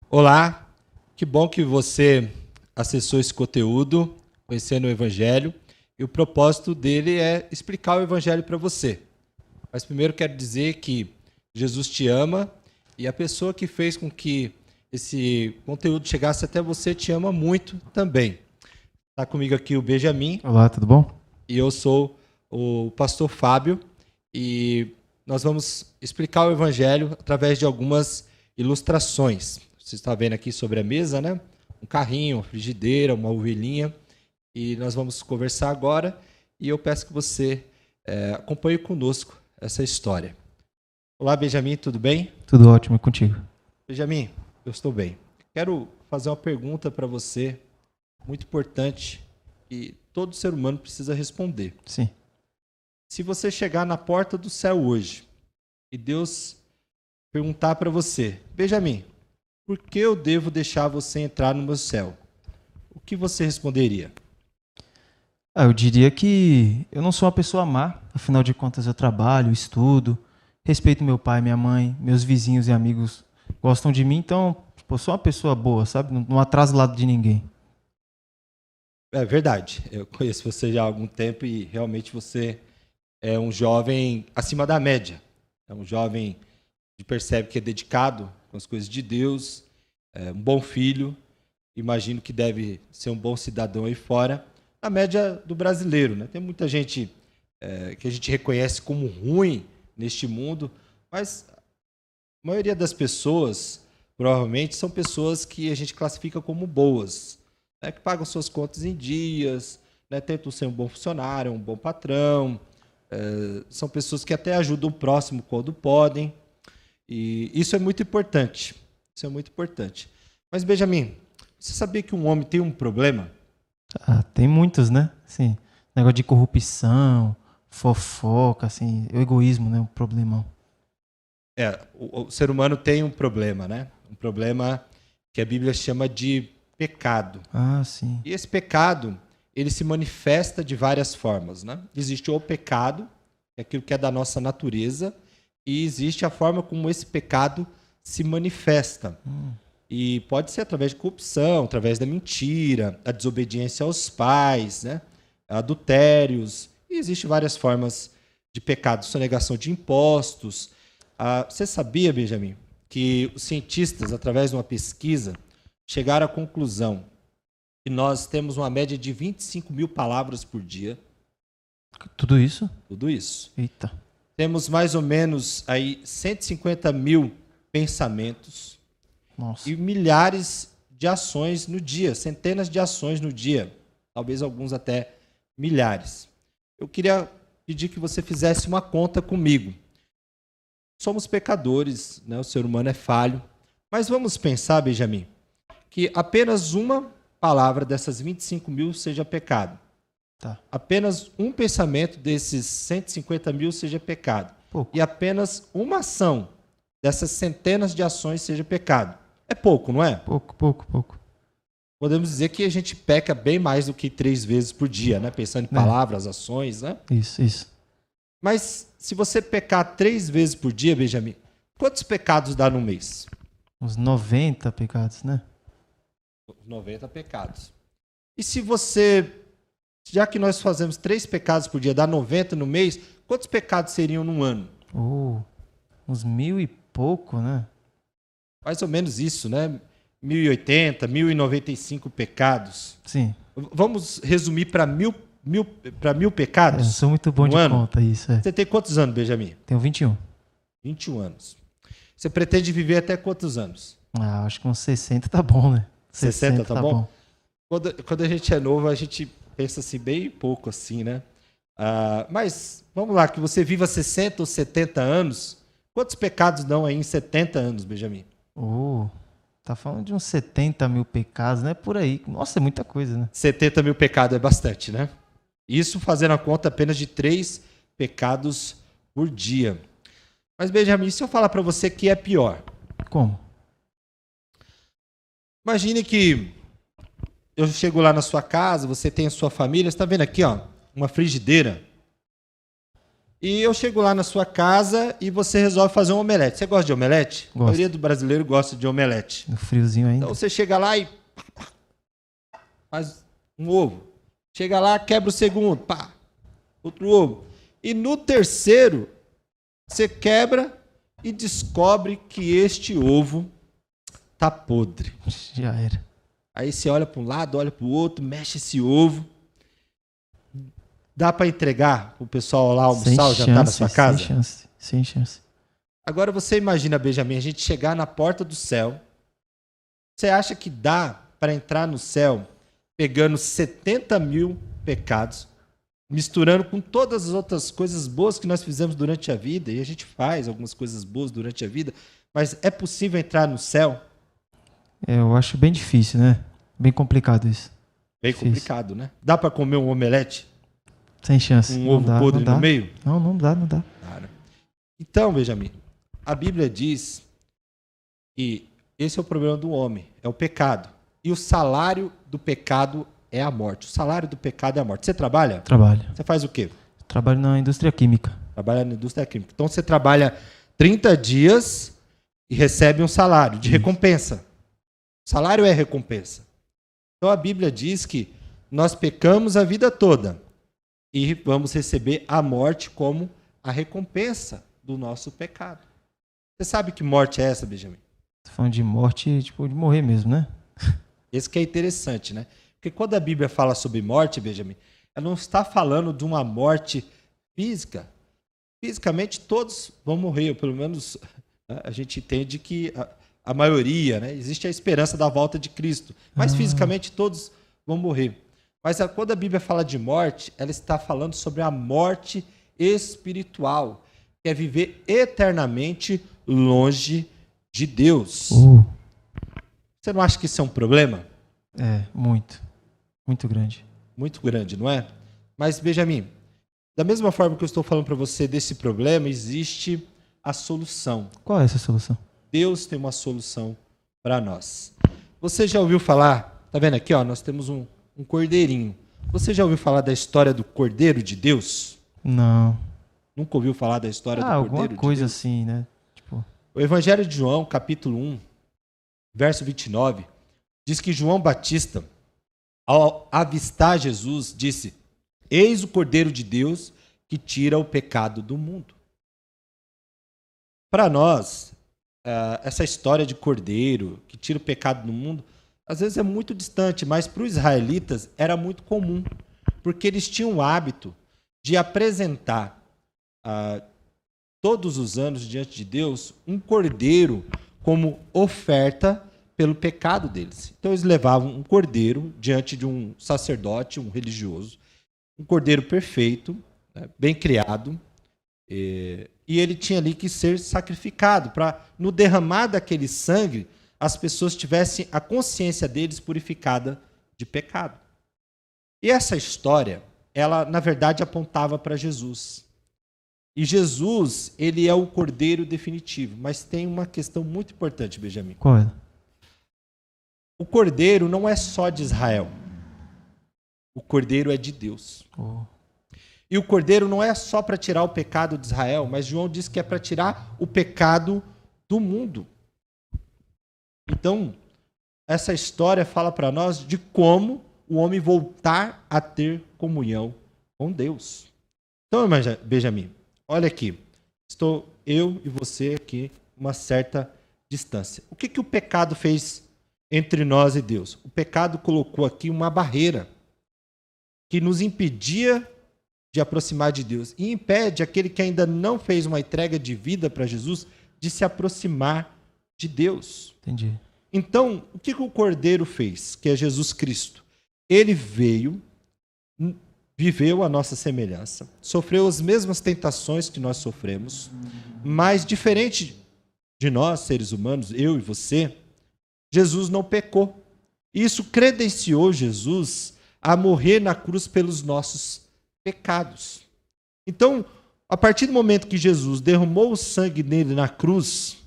Olá, que bom que você acessou esse conteúdo, conhecendo o Evangelho. E o propósito dele é explicar o Evangelho para você. Mas primeiro quero dizer que Jesus te ama e a pessoa que fez com que esse conteúdo chegasse até você te ama muito também. Está comigo aqui o Benjamin. Olá, tudo bom? E eu sou o pastor Fábio e nós vamos explicar o Evangelho através de algumas ilustrações. Você está vendo aqui sobre a mesa, né? Um carrinho, uma frigideira, uma ovelhinha. E nós vamos conversar agora e eu peço que você acompanhe conosco essa história. Olá, Benjamin, tudo bem? Tudo ótimo, e contigo? Benjamin, eu estou bem. Quero fazer uma pergunta para você, muito importante, e todo ser humano precisa responder. Sim. Se você chegar na porta do céu hoje e Deus perguntar para você, Benjamin, por que eu devo deixar você entrar no meu céu? O que você responderia? Eu diria que eu não sou uma pessoa má, afinal de contas eu trabalho, estudo, respeito meu pai, minha mãe, meus vizinhos e amigos gostam de mim, então eu sou uma pessoa boa, sabe? Não atraso lado de ninguém. É verdade, eu conheço você já há algum tempo e realmente você é um jovem acima da média. É um jovem que percebe que é dedicado com as coisas de Deus, é um bom filho, imagino que deve ser um bom cidadão aí fora, na média do brasileiro, né? Tem muita gente que a gente reconhece como ruim neste mundo, mas a maioria das pessoas, provavelmente, são pessoas que a gente classifica como boas, né? Que pagam suas contas em dias, né? Tentam ser um bom funcionário, um bom patrão, são pessoas que até ajudam o próximo quando podem, e isso é muito importante. Isso é muito importante. Mas, Benjamin, você sabia que um homem tem um problema? Tem muitos, né? Assim, negócio de corrupção, fofoca, assim, o egoísmo, né? Um problemão. O ser humano tem um problema, né? Um problema que a Bíblia chama de pecado. Sim. E esse pecado, ele se manifesta de várias formas, né? Existe o pecado, que é aquilo que é da nossa natureza, e existe a forma como esse pecado se manifesta. E pode ser através de corrupção, através da mentira, a desobediência aos pais, né? Adultérios. E existem várias formas de pecado, sonegação de impostos. Você sabia, Benjamin, que os cientistas, através de uma pesquisa, chegaram à conclusão que nós temos uma média de 25 mil palavras por dia. Tudo isso? Tudo isso. Eita. Temos mais ou menos aí 150 mil pensamentos. Nossa. E milhares de ações no dia, centenas de ações no dia, talvez alguns até milhares. Eu queria pedir que você fizesse uma conta comigo. Somos pecadores, né? O ser humano é falho, mas vamos pensar, Benjamin, que apenas uma palavra dessas 25 mil seja pecado. Tá. Apenas um pensamento desses 150 mil seja pecado. Pouco. E apenas uma ação dessas centenas de ações seja pecado. É pouco, não é? Pouco. Podemos dizer que a gente peca bem mais do que 3 vezes por dia, né? Pensando em palavras, ações, né? Isso. Mas se você pecar 3 vezes por dia, Benjamin, quantos pecados dá no mês? Uns 90 pecados, né? 90 pecados. E se você, já que nós fazemos 3 pecados por dia, dá 90 no mês, quantos pecados seriam num ano? Uns 1000 e pouco, né? Mais ou menos isso, né? 1080, 1095 pecados. Sim. Vamos resumir para mil pecados? Eu sou muito bom de conta, isso. Você tem quantos anos, Benjamin? Tenho 21. 21 anos. Você pretende viver até quantos anos? Acho que uns 60 tá bom, né? 60 tá bom? Quando a gente é novo, a gente pensa assim, bem pouco assim, né? Mas, vamos lá, que você viva 60 ou 70 anos, quantos pecados dão aí em 70 anos, Benjamin? Tá falando de uns 70 mil pecados, né? Por aí. Nossa, é muita coisa, né? 70 mil pecados é bastante, né? Isso fazendo a conta apenas de 3 pecados por dia. Mas, Benjamin, se eu falar para você que é pior? Como? Imagine que eu chego lá na sua casa, você tem a sua família, você está vendo aqui, ó, uma frigideira. E eu chego lá na sua casa e você resolve fazer um omelete. Você gosta de omelete? Gosto. A maioria do brasileiro gosta de omelete. No friozinho ainda. Então você chega lá e faz um ovo. Chega lá, quebra o segundo, pá, outro ovo. E no terceiro, você quebra e descobre que este ovo tá podre. Já era. Aí você olha para um lado, olha para o outro, mexe esse ovo. Dá para entregar o pessoal lá almoçar ou jantar na sua casa? Sem chance, sem chance. Agora você imagina, Benjamin, a gente chegar na porta do céu. Você acha que dá para entrar no céu pegando 70 mil pecados, misturando com todas as outras coisas boas que nós fizemos durante a vida, e a gente faz algumas coisas boas durante a vida, mas é possível entrar no céu? Eu acho bem difícil, né? Bem complicado isso. Bem Difícil. complicado, né? Dá para comer um omelete? Sem chance. Um Não ovo dá, podre não dá. no meio? Não dá, não dá. Cara. Então, Benjamin, a Bíblia diz que esse é o problema do homem, é o pecado. E o salário do pecado é a morte. O salário do pecado é a morte. Você trabalha? Trabalho. Você faz o quê? Trabalho na indústria química. Trabalha na indústria química. Então você trabalha 30 dias e recebe um salário de recompensa. O salário é recompensa. Então a Bíblia diz que nós pecamos a vida toda e vamos receber a morte como a recompensa do nosso pecado. Você sabe que morte é essa, Benjamin? Tô falando de morte, tipo, de morrer mesmo, né? Esse que é interessante, né? Porque quando a Bíblia fala sobre morte, Benjamin, ela não está falando de uma morte física. Fisicamente todos vão morrer, ou pelo menos né, a gente entende que a maioria, né? Existe a esperança da volta de Cristo, mas fisicamente todos vão morrer. Mas quando a Bíblia fala de morte, ela está falando sobre a morte espiritual, que é viver eternamente longe de Deus. Você não acha que isso é um problema? É, muito. Muito grande. Muito grande, não é? Mas, Benjamin, da mesma forma que eu estou falando para você desse problema, existe a solução. Qual é essa solução? Deus tem uma solução para nós. Você já ouviu falar, tá vendo aqui, ó, nós temos um cordeirinho. Você já ouviu falar da história do Cordeiro de Deus? Não. Nunca ouviu falar da história do Cordeiro de Deus? Alguma coisa assim, né? Tipo... O Evangelho de João, capítulo 1, verso 29, diz que João Batista, ao avistar Jesus, disse: Eis o Cordeiro de Deus que tira o pecado do mundo. Para nós, essa história de Cordeiro que tira o pecado do mundo, às vezes é muito distante, mas para os israelitas era muito comum, porque eles tinham o hábito de apresentar todos os anos diante de Deus um cordeiro como oferta pelo pecado deles. Então eles levavam um cordeiro diante de um sacerdote, um religioso, um cordeiro perfeito, né, bem criado, e ele tinha ali que ser sacrificado para, no derramar daquele sangue, as pessoas tivessem a consciência deles purificada de pecado. E essa história, ela na verdade apontava para Jesus. E Jesus, ele é o cordeiro definitivo, mas tem uma questão muito importante, Benjamin. Qual é? O cordeiro não é só de Israel. O cordeiro é de Deus. E o cordeiro não é só para tirar o pecado de Israel, mas João diz que é para tirar o pecado do mundo. Então, essa história fala para nós de como o homem voltar a ter comunhão com Deus. Então, Benjamin, olha aqui. Estou eu e você aqui uma certa distância. O que o pecado fez entre nós e Deus? O pecado colocou aqui uma barreira que nos impedia de aproximar de Deus e impede aquele que ainda não fez uma entrega de vida para Jesus de se aproximar de Deus. Entendi. Então, o que o Cordeiro fez, que é Jesus Cristo? Ele veio, viveu a nossa semelhança, sofreu as mesmas tentações que nós sofremos, mas diferente de nós, seres humanos, eu e você, Jesus não pecou. Isso credenciou Jesus a morrer na cruz pelos nossos pecados. Então, a partir do momento que Jesus derramou o sangue nele na cruz,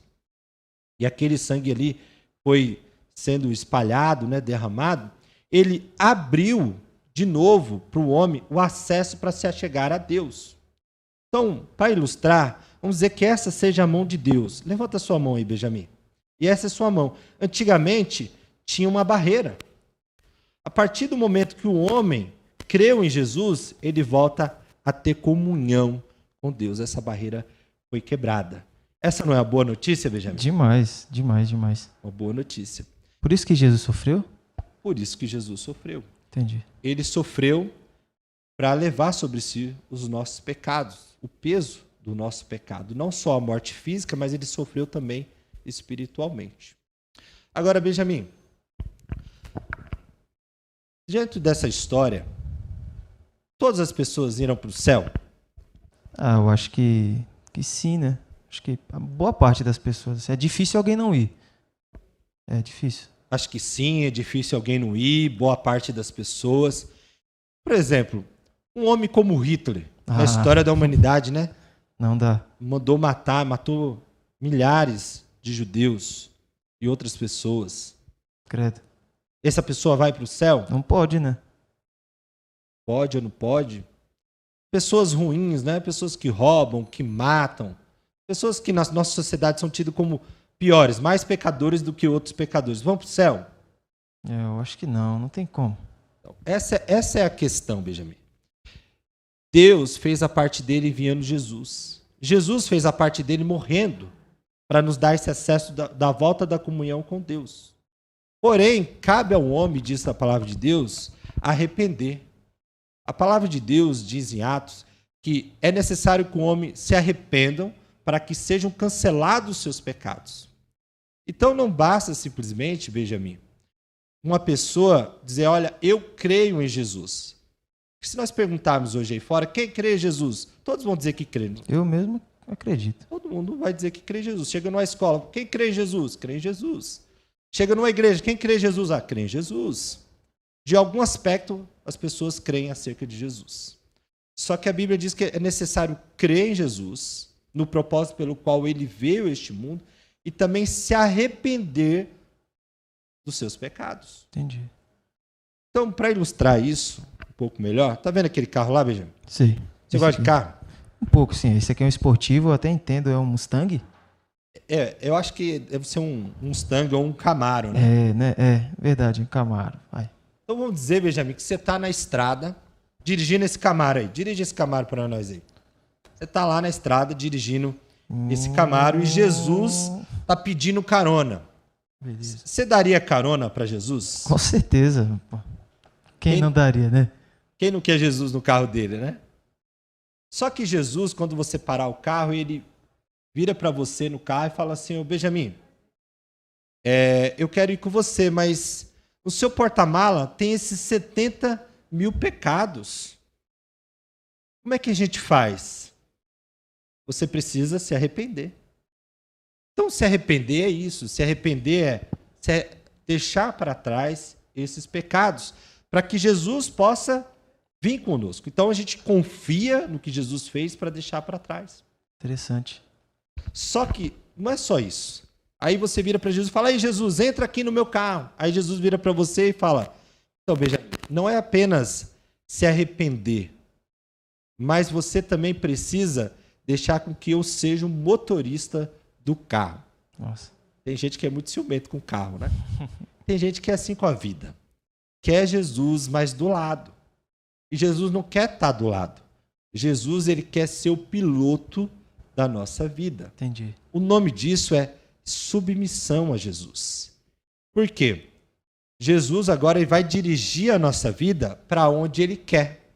e aquele sangue ali foi sendo espalhado, né, derramado, ele abriu de novo para o homem o acesso para se achegar a Deus. Então, para ilustrar, vamos dizer que essa seja a mão de Deus. Levanta a sua mão aí, Benjamin. E essa é a sua mão. Antigamente, tinha uma barreira. A partir do momento que o homem creu em Jesus, ele volta a ter comunhão com Deus. Essa barreira foi quebrada. Essa não é a boa notícia, Benjamin? Demais, demais, demais. Uma boa notícia. Por isso que Jesus sofreu? Por isso que Jesus sofreu. Entendi. Ele sofreu para levar sobre si os nossos pecados, o peso do nosso pecado. Não só a morte física, mas ele sofreu também espiritualmente. Agora, Benjamin, diante dessa história, todas as pessoas irão para o céu? Eu acho que sim, né? Acho que a boa parte das pessoas. É difícil alguém não ir. É difícil. Acho que sim, é difícil alguém não ir, boa parte das pessoas. Por exemplo, um homem como Hitler, na história da humanidade, né? Não dá. Matou milhares de judeus e outras pessoas. Credo. Essa pessoa vai para o céu? Não pode, né? Pode ou não pode? Pessoas ruins, né? Pessoas que roubam, que matam. Pessoas que na nossa sociedade são tidas como piores, mais pecadores do que outros pecadores. Vão para o céu? Eu acho que não tem como. Então, essa é a questão, Benjamin. Deus fez a parte dele enviando Jesus. Jesus fez a parte dele morrendo para nos dar esse acesso da volta da comunhão com Deus. Porém, cabe ao homem, diz a palavra de Deus, arrepender. A palavra de Deus diz em Atos que é necessário que o homem se arrependam para que sejam cancelados os seus pecados. Então não basta simplesmente, Benjamin, uma pessoa dizer, olha, eu creio em Jesus. Se nós perguntarmos hoje aí fora, quem crê em Jesus? Todos vão dizer que crê. Eu mesmo acredito. Todo mundo vai dizer que crê em Jesus. Chega numa escola, quem crê em Jesus? Crê em Jesus. Chega numa igreja, quem crê em Jesus? Crê em Jesus. De algum aspecto, as pessoas creem acerca de Jesus. Só que a Bíblia diz que é necessário crer em Jesus, no propósito pelo qual ele veio a este mundo, e também se arrepender dos seus pecados. Entendi. Então, para ilustrar isso um pouco melhor, tá vendo aquele carro lá, Benjamin? Sim. Você gosta de carro? Um pouco, sim. Esse aqui é um esportivo, eu até entendo, é um Mustang? Eu acho que deve ser um Mustang ou um Camaro, né? Verdade, um Camaro. Vai. Então vamos dizer, Benjamin, que você está na estrada dirigindo esse Camaro aí. Dirige esse Camaro para nós aí. Você está lá na estrada dirigindo esse Camaro e Jesus está pedindo carona. Beleza. Você daria carona para Jesus? Com certeza. Pô. Quem não daria, né? Quem não quer Jesus no carro dele, né? Só que Jesus, quando você parar o carro, ele vira para você no carro e fala assim, ô Benjamin, eu quero ir com você, mas no seu porta-mala tem esses 70 mil pecados. Como é que a gente faz? Você precisa se arrepender. Então, se arrepender é isso. Se arrepender é deixar para trás esses pecados, para que Jesus possa vir conosco. Então, a gente confia no que Jesus fez para deixar para trás. Interessante. Só que não é só isso. Aí você vira para Jesus e fala, aí Jesus, entra aqui no meu carro. Aí Jesus vira para você e fala, então veja, não é apenas se arrepender, mas você também precisa deixar com que eu seja o motorista do carro. Nossa. Tem gente que é muito ciumento com o carro, né? Tem gente que é assim com a vida. Quer Jesus, mas do lado. E Jesus não quer estar do lado. Jesus, ele quer ser o piloto da nossa vida. Entendi. O nome disso é submissão a Jesus. Por quê? Jesus agora ele vai dirigir a nossa vida para onde ele quer.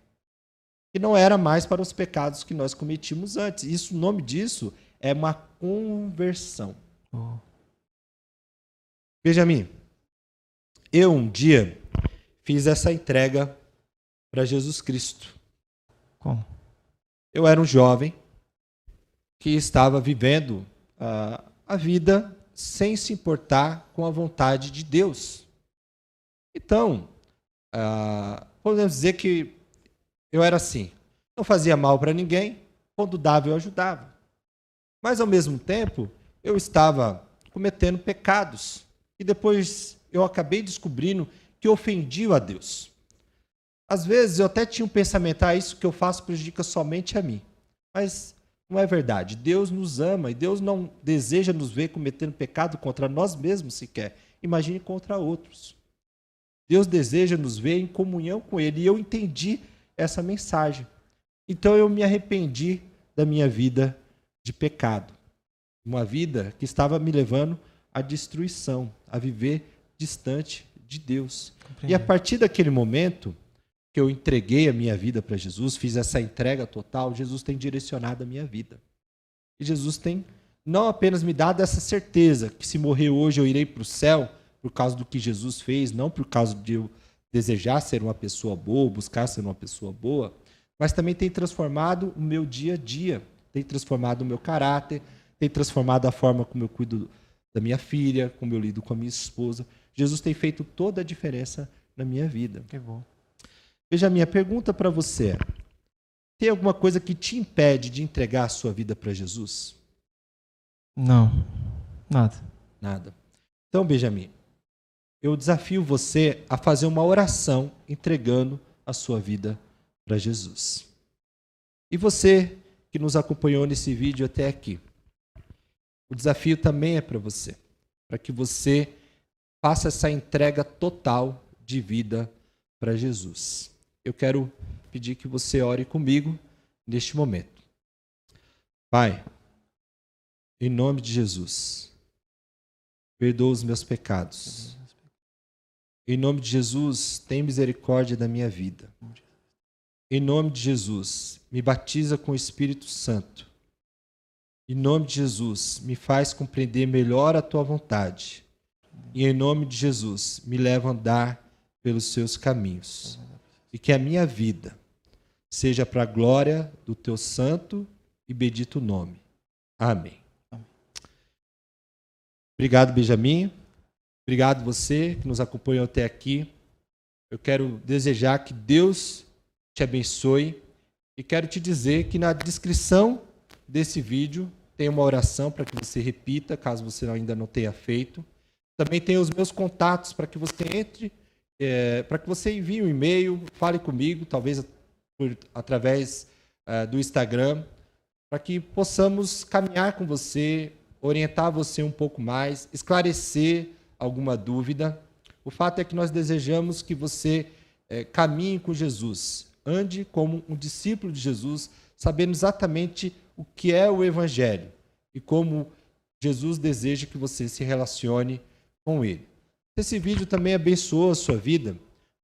E não era mais para os pecados que nós cometíamos antes. Isso, o nome disso é uma conversão. Oh. Benjamin, eu um dia fiz essa entrega para Jesus Cristo. Como? Eu era um jovem que estava vivendo a vida sem se importar com a vontade de Deus. Então, podemos dizer que eu era assim, não fazia mal para ninguém, quando dava eu ajudava. Mas, ao mesmo tempo, eu estava cometendo pecados. E depois eu acabei descobrindo que ofendia a Deus. Às vezes eu até tinha um pensamento, isso que eu faço prejudica somente a mim. Mas não é verdade. Deus nos ama e Deus não deseja nos ver cometendo pecado contra nós mesmos sequer. Imagine contra outros. Deus deseja nos ver em comunhão com Ele. E eu entendi essa mensagem. Então eu me arrependi da minha vida de pecado. Uma vida que estava me levando à destruição, a viver distante de Deus. Compreendi. E a partir daquele momento que eu entreguei a minha vida para Jesus, fiz essa entrega total, Jesus tem direcionado a minha vida. E Jesus tem não apenas me dado essa certeza que se morrer hoje eu irei para o céu, por causa do que Jesus fez, não por causa de eu desejar ser uma pessoa boa, buscar ser uma pessoa boa, mas também tem transformado o meu dia a dia, tem transformado o meu caráter, tem transformado a forma como eu cuido da minha filha, como eu lido com a minha esposa. Jesus tem feito toda a diferença na minha vida. Que bom. Veja, a minha pergunta para você é: tem alguma coisa que te impede de entregar a sua vida para Jesus? Não, nada. Nada. Então, Benjamin, eu desafio você a fazer uma oração entregando a sua vida para Jesus. E você que nos acompanhou nesse vídeo até aqui, o desafio também é para você, para que você faça essa entrega total de vida para Jesus. Eu quero pedir que você ore comigo neste momento. Pai, em nome de Jesus, perdoa os meus pecados. Em nome de Jesus, tem misericórdia da minha vida. Em nome de Jesus, me batiza com o Espírito Santo. Em nome de Jesus, me faz compreender melhor a tua vontade. E em nome de Jesus, me leva a andar pelos seus caminhos. E que a minha vida seja para a glória do teu santo e bendito nome. Amém. Obrigado, Benjamin. Obrigado você que nos acompanhou até aqui. Eu quero desejar que Deus te abençoe e quero te dizer que na descrição desse vídeo tem uma oração para que você repita, caso você ainda não tenha feito. Também tem os meus contatos para que você entre, para que você envie um e-mail, fale comigo, talvez através do Instagram, para que possamos caminhar com você, orientar você um pouco mais, esclarecer alguma dúvida. O fato é que nós desejamos que você caminhe com Jesus, ande como um discípulo de Jesus, sabendo exatamente o que é o Evangelho e como Jesus deseja que você se relacione com Ele. Se esse vídeo também abençoou a sua vida,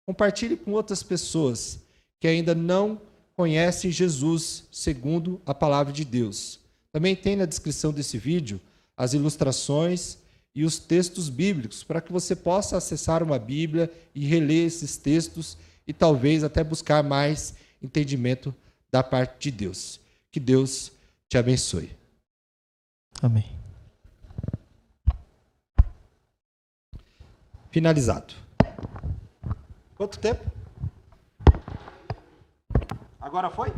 compartilhe com outras pessoas que ainda não conhecem Jesus segundo a palavra de Deus. Também tem na descrição desse vídeo as ilustrações e os textos bíblicos para que você possa acessar uma Bíblia e reler esses textos e talvez até buscar mais entendimento da parte de Deus. Que Deus te abençoe. Amém. Finalizado. Quanto tempo? Agora foi?